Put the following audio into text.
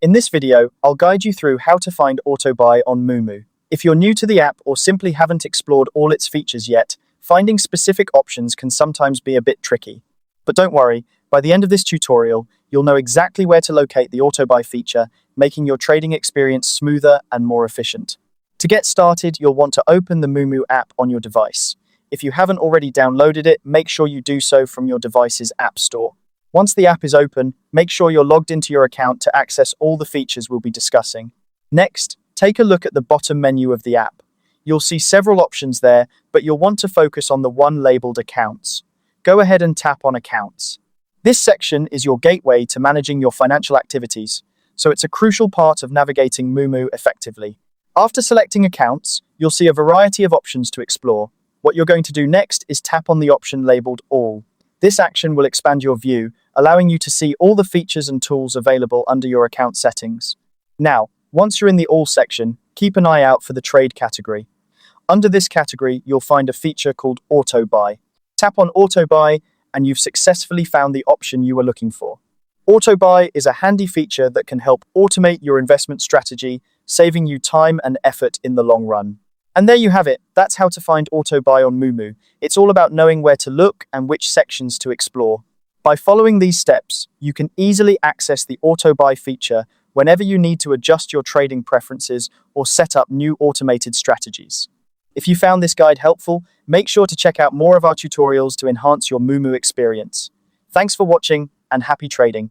In this video, I'll guide you through how to find auto buy on Moomoo. If you're new to the app or simply haven't explored all its features yet, finding specific options can sometimes be a bit tricky. But don't worry, by the end of this tutorial, you'll know exactly where to locate the auto buy feature, making your trading experience smoother and more efficient. To get started, you'll want to open the Moomoo app on your device. If you haven't already downloaded it, make sure you do so from your device's app store. Once the app is open, make sure you're logged into your account to access all the features we'll be discussing. Next, take a look at the bottom menu of the app. You'll see several options there, but you'll want to focus on the one labeled Accounts. Go ahead and tap on Accounts. This section is your gateway to managing your financial activities, so it's a crucial part of navigating Moomoo effectively. After selecting Accounts, you'll see a variety of options to explore. What you're going to do next is tap on the option labeled All. This action will expand your view, allowing you to see all the features and tools available under your account settings. Now, once you're in the All section, keep an eye out for the Trade category. Under this category, you'll find a feature called Auto Buy. Tap on Auto Buy, and you've successfully found the option you were looking for. Auto Buy is a handy feature that can help automate your investment strategy, saving you time and effort in the long run. And there you have it. That's how to find auto buy on Moomoo. It's all about knowing where to look and which sections to explore. By following these steps, you can easily access the auto buy feature whenever you need to adjust your trading preferences or set up new automated strategies. If you found this guide helpful, make sure to check out more of our tutorials to enhance your Moomoo experience. Thanks for watching and happy trading.